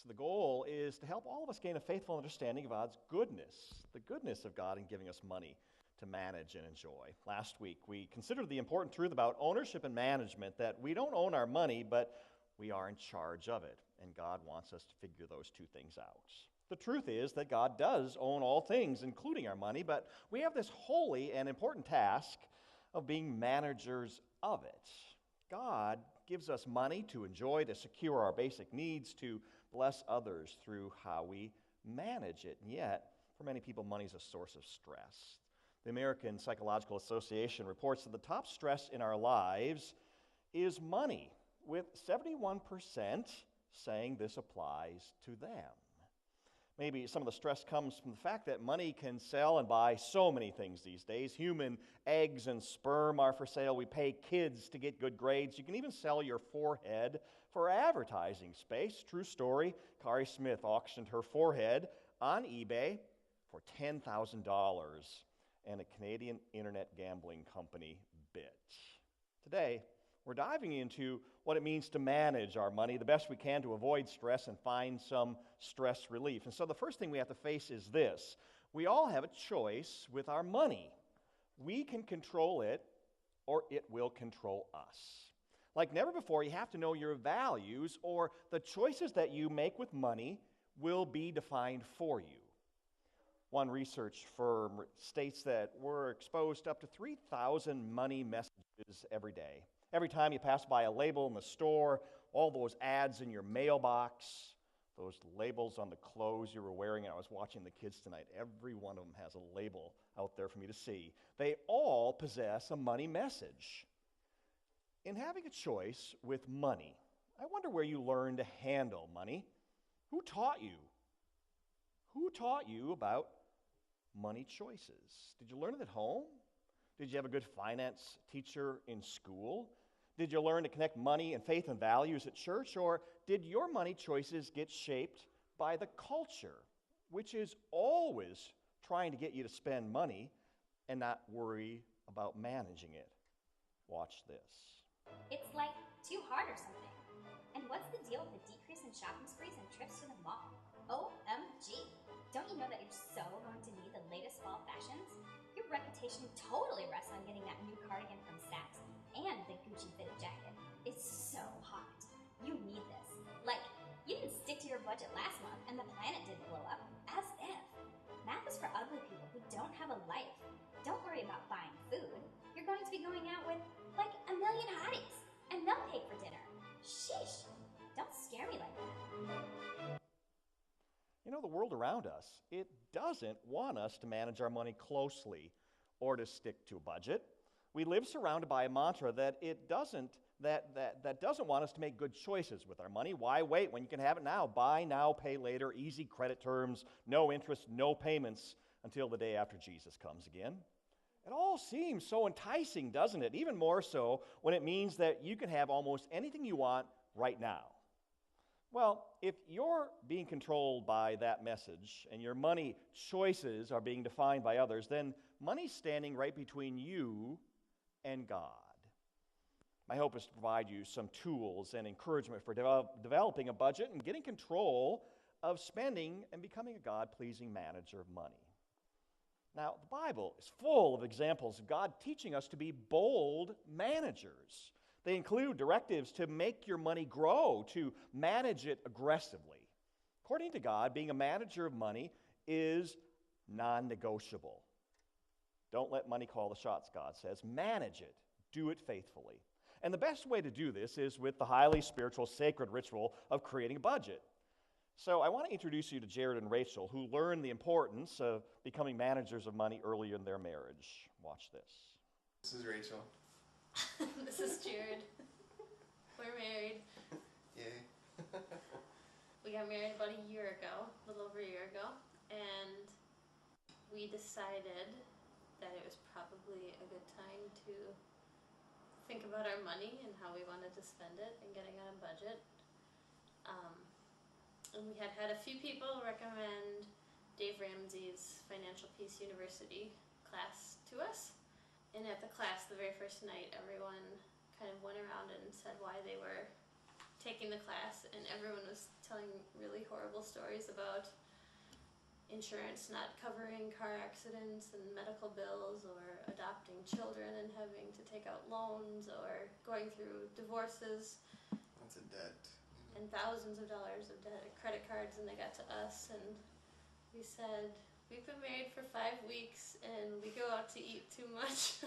The goal is to help all of us gain a faithful understanding of God's goodness, the goodness of God in giving us money to manage and enjoy. Last week, we considered the important truth about ownership and management, that we don't own our money, but we are in charge of it, and God wants us to figure those two things out. The truth is that God does own all things, including our money, but we have this holy and important task of being managers of it. God gives us money to enjoy, to secure our basic needs, to bless others through how we manage it. And yet, for many people, money is a source of stress. The American Psychological Association reports that the top stress in our lives is money, with 71% saying this applies to them. Maybe some of the stress comes from the fact that money can sell and buy so many things these days. Human eggs and sperm are for sale. We pay kids to get good grades. You can even sell your forehead for advertising space. True story, Kari Smith auctioned her forehead on eBay for $10,000, and a Canadian internet gambling company bit. Today, we're diving into what it means to manage our money the best we can to avoid stress and find some stress relief. And so the first thing we have to face is this. We all have a choice with our money. We can control it, or it will control us. Like never before, you have to know your values, or the choices that you make with money will be defined for you. One research firm states that we're exposed to up to 3,000 money messages every day. Every time you pass by a label in the store, all those ads in your mailbox, those labels on the clothes you were wearing, and I was watching the kids tonight, every one of them has a label out there for me to see. They all possess a money message. In having a choice with money, I wonder where you learned to handle money. Who taught you? Who taught you about money choices? Did you learn it at home? Did you have a good finance teacher in school? Did you learn to connect money and faith and values at church? Or did your money choices get shaped by the culture, which is always trying to get you to spend money and not worry about managing it? Watch this. It's like too hard or something. And what's the deal with the decrease in shopping sprees and trips to the mall? OMG! Don't you know that you're so going to need the latest fall fashions? Your reputation totally rests on getting that new cardigan from Saks and the Gucci fitted jacket. It's so hot. You need this. Like, you didn't stick to your budget last month and the planet didn't blow up. As if. Math is for ugly people who don't have a life. Don't worry about buying food. You're going to be going out with, like, a million hotties. And they'll pay for dinner. Sheesh. Don't scare me like that. You know, the world around us, it doesn't want us to manage our money closely or to stick to a budget. We live surrounded by a mantra that doesn't want us to make good choices with our money. Why wait when you can have it now? Buy now, pay later, easy credit terms, no interest, no payments until the day after Jesus comes again. It all seems so enticing, doesn't it? Even more so when it means that you can have almost anything you want right now. Well, if you're being controlled by that message and your money choices are being defined by others, then money's standing right between you and God. My hope is to provide you some tools and encouragement for developing a budget and getting control of spending and becoming a God-pleasing manager of money. Now, the Bible is full of examples of God teaching us to be bold managers. They include directives to make your money grow, to manage it aggressively. According to God, being a manager of money is non-negotiable. Don't let money call the shots, God says. Manage it. Do it faithfully. And the best way to do this is with the highly spiritual, sacred ritual of creating a budget. So I want to introduce you to Jared and Rachel, who learned the importance of becoming managers of money early in their marriage. Watch this. This is Rachel. This is Jared. We're married. Yay. We got married about a year ago, a little over a year ago, and we decided that it was probably a good time to think about our money and how we wanted to spend it and getting on a budget. And we had a few people recommend Dave Ramsey's Financial Peace University class to us. And at the class, the very first night, everyone kind of went around and said why they were taking the class, and everyone was telling really horrible stories about insurance not covering car accidents and medical bills, or adopting children and having to take out loans, or going through divorces That's a debt. and thousands of dollars of debt, credit cards, and they got to us and we said, we've been married for 5 weeks and we go out to eat too much.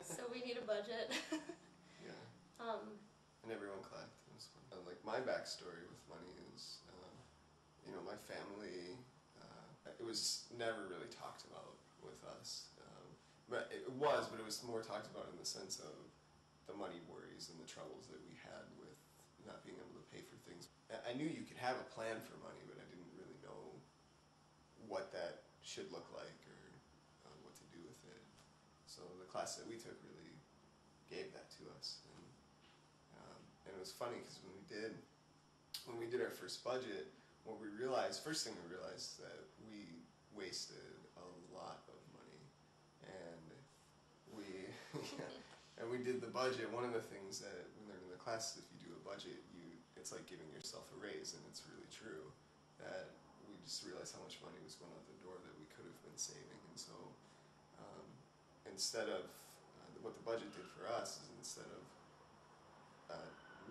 So we need a budget. Yeah. um, And everyone clapped. It was fun. Like my backstory with money is, my family. It was never really talked about with us, but it was more talked about in the sense of the money worries and the troubles that we had with not being able to pay for things. I knew you could have a plan for money, but I didn't really know what that should look like or what to do with it. So the class that we took really gave that to us, and it was funny because when we did our first budget, first thing we realized that we wasted a lot of money, and we did the budget. One of the things that we learned in the class is if you do a budget, it's like giving yourself a raise, and it's really true that we just realized how much money was going out the door that we could have been saving. And so instead of what the budget did for us is, instead of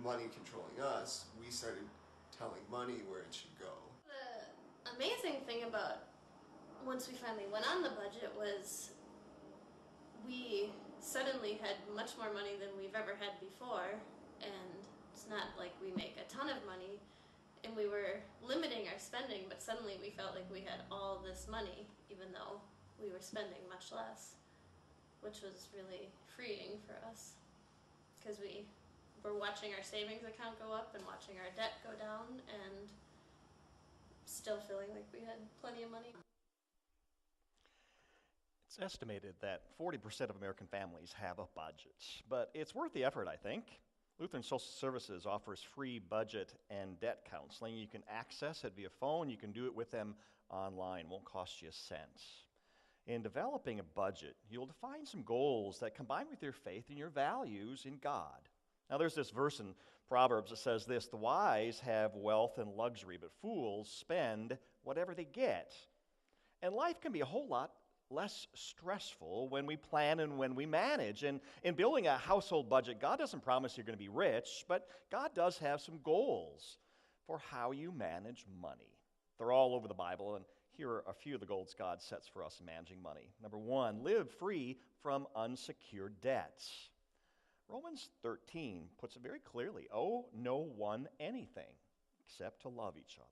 money controlling us, we started telling money where it should go. the amazing thing about once we finally went on the budget was we suddenly had much more money than we've ever had before, and it's not like we make a ton of money, and we were limiting our spending, but suddenly we felt like we had all this money even though we were spending much less, which was really freeing for us because we were watching our savings account go up and watching our debt go down and still feeling like we had plenty of money. It's estimated that 40% of American families have a budget, but it's worth the effort, I think. Lutheran Social Services offers free budget and debt counseling. You can access it via phone. You can do it with them online. It won't cost you a cent. In developing a budget, you'll define some goals that combine with your faith and your values in God. Now, there's this verse in Proverbs that says this: the wise have wealth and luxury, but fools spend whatever they get. And life can be a whole lot less stressful when we plan and when we manage. And in building a household budget, God doesn't promise you're going to be rich, but God does have some goals for how you manage money. They're all over the Bible, and here are a few of the goals God sets for us in managing money. Number 1, live free from unsecured debts. Romans 13 puts it very clearly: owe no one anything except to love each other.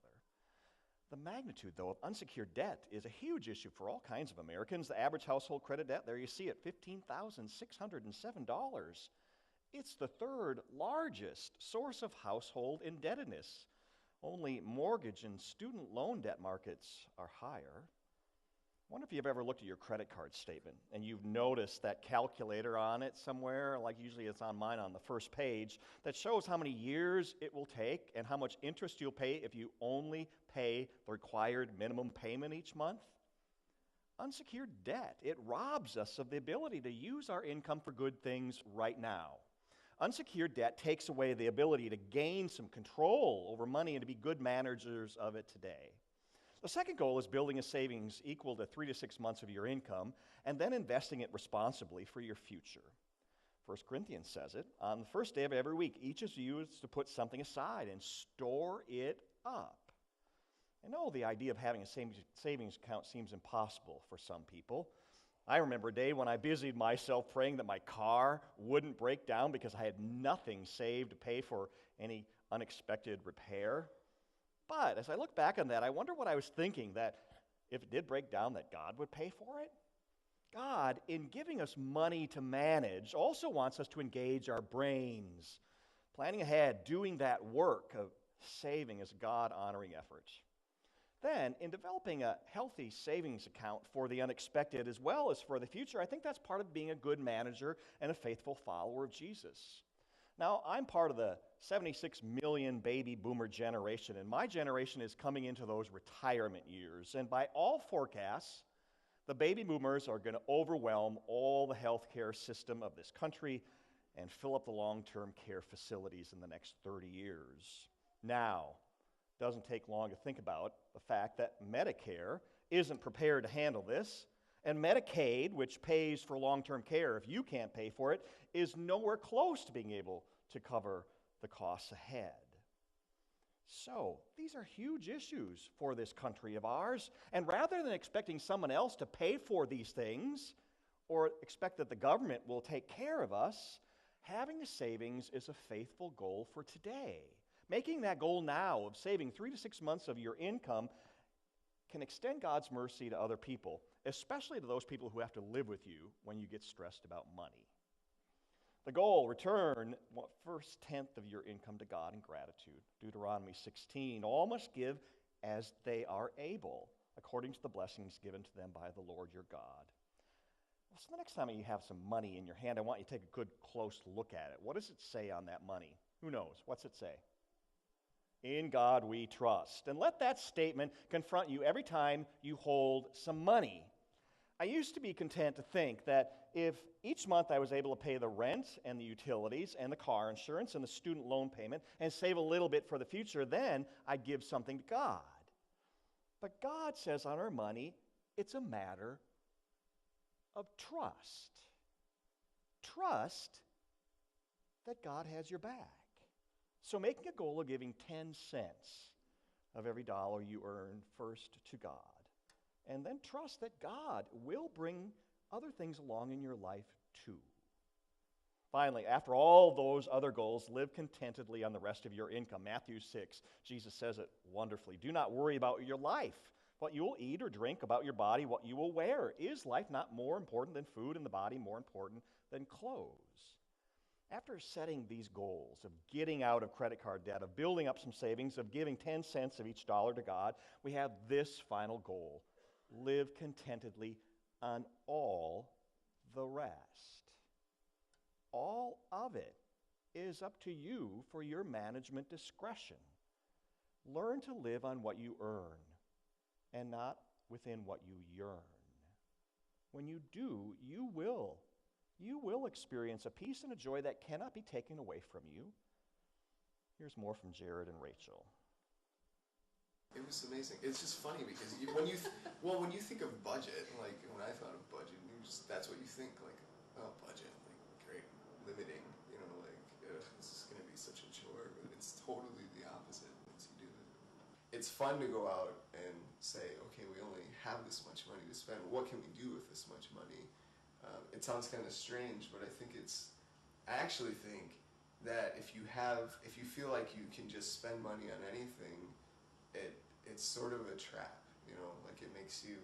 The magnitude, though, of unsecured debt is a huge issue for all kinds of Americans. The average household credit debt, there you see it, $15,607. It's the third largest source of household indebtedness. Only mortgage and student loan debt markets are higher. I wonder if you've ever looked at your credit card statement and you've noticed that calculator on it somewhere, like usually it's on mine on the first page, that shows how many years it will take and how much interest you'll pay if you only pay the required minimum payment each month. Unsecured debt, it robs us of the ability to use our income for good things right now. Unsecured debt takes away the ability to gain some control over money and to be good managers of it today. The second goal is building a savings equal to 3 to 6 months of your income and then investing it responsibly for your future. 1 Corinthians says it, on the first day of every week, each of you is to put something aside and store it up. I know the idea of having a savings account seems impossible for some people. I remember a day when I busied myself praying that my car wouldn't break down because I had nothing saved to pay for any unexpected repair. But as I look back on that, I wonder what I was thinking, that if it did break down, that God would pay for it? God, in giving us money to manage, also wants us to engage our brains, planning ahead, doing that work of saving as a God-honoring effort. Then, in developing a healthy savings account for the unexpected as well as for the future, I think that's part of being a good manager and a faithful follower of Jesus. Now, I'm part of the 76 million baby boomer generation, and my generation is coming into those retirement years. And by all forecasts, the baby boomers are going to overwhelm all the healthcare system of this country and fill up the long-term care facilities in the next 30 years. Now, Doesn't take long to think about the fact that Medicare isn't prepared to handle this, and Medicaid, which pays for long-term care if you can't pay for it, is nowhere close to being able to cover the costs ahead. So, these are huge issues for this country of ours, and rather than expecting someone else to pay for these things, or expect that the government will take care of us, having a savings is a faithful goal for today. Making that goal now of saving 3 to 6 months of your income can extend God's mercy to other people, especially to those people who have to live with you when you get stressed about money. The goal, return first tenth of your income to God in gratitude. Deuteronomy 16, all must give as they are able, according to the blessings given to them by the Lord your God. So the next time you have some money in your hand, I want you to take a good close look at it. What does it say on that money? Who knows? What's it say? In God we trust. And let that statement confront you every time you hold some money. I used to be content to think that if each month I was able to pay the rent and the utilities and the car insurance and the student loan payment and save a little bit for the future, then I'd give something to God. But God says on our money, it's a matter of trust. Trust that God has your back. So making a goal of giving 10 cents of every dollar you earn first to God, and then trust that God will bring other things along in your life too. Finally, after all those other goals, live contentedly on the rest of your income. Matthew 6, Jesus says it wonderfully. Do not worry about your life, what you will eat or drink, about your body, what you will wear. Is life not more important than food, and the body more important than clothes? After setting these goals of getting out of credit card debt, of building up some savings, of giving 10 cents of each dollar to God, we have this final goal. Live contentedly on all the rest. All of it is up to you for your management discretion. Learn to live on what you earn and not within what you yearn. When you do, you will experience a peace and a joy that cannot be taken away from you. Here's more from Jared and Rachel. It was amazing. It's just funny because when you think of budget, like when I thought of budget, that's what you think, like, oh, budget, like great, limiting, this is going to be such a chore, but it's totally the opposite once you do it. It's fun to go out and say, okay, we only have this much money to spend. What can we do with this much money? It sounds kind of strange, but I actually think that if you feel like you can just spend money on anything, it's sort of a trap, like it makes you...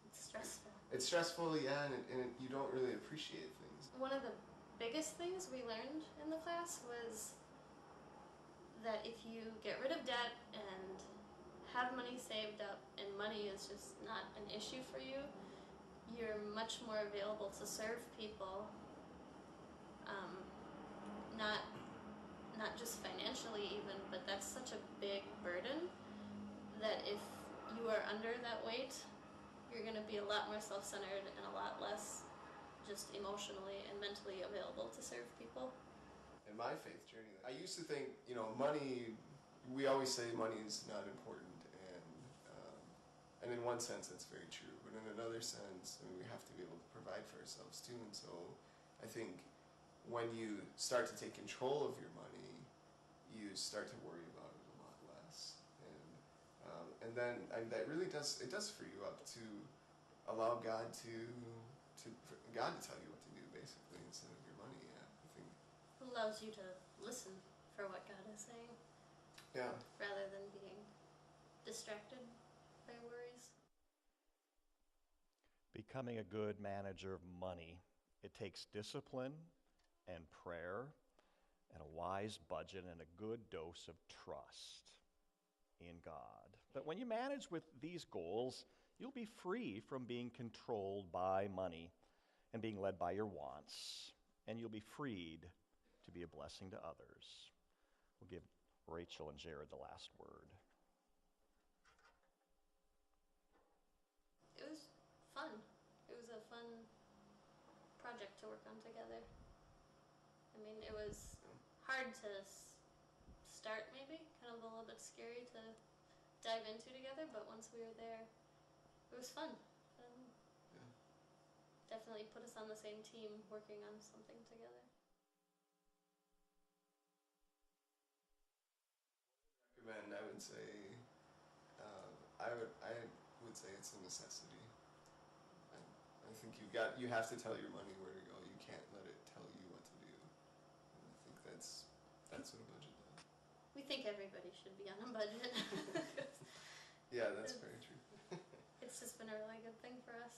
It's stressful. It's stressful, yeah, and you don't really appreciate things. One of the biggest things we learned in the class was that if you get rid of debt and have money saved up and money is just not an issue for you, you're much more available to serve people, not just financially even, but that's such a big burden that if you are under that weight, you're going to be a lot more self-centered and a lot less just emotionally and mentally available to serve people. In my faith journey, I used to think, money, we always say money is not important, and in one sense that's very true, but in another sense, we have to be able to provide for ourselves too, and so I think when you start to take control of your money, you start to worry about it a lot less, and then that really does free you up to allow God to tell you what to do, basically, instead of your money. Yeah, I think it allows you to listen for what God is saying. Yeah. Rather than being distracted by worries. Becoming a good manager of money, it takes discipline and prayer and a wise budget and a good dose of trust in God. But when you manage with these goals, you'll be free from being controlled by money and being led by your wants, and you'll be freed to be a blessing to others. We'll give Rachel and Jared the last word. It was fun. It was a fun project to work on together. I mean, it was hard to start maybe, kind of a little bit scary to dive into together, but once we were there, it was fun. Yeah. Definitely put us on the same team working on something together. Recommend, I would say, I would say it's a necessity. I think you have to tell your money where to go. You can't let it tell you what to do. And I think that's what a budget does. We think everybody should be on a budget. Yeah, that's very true. It's just been a really good thing for us.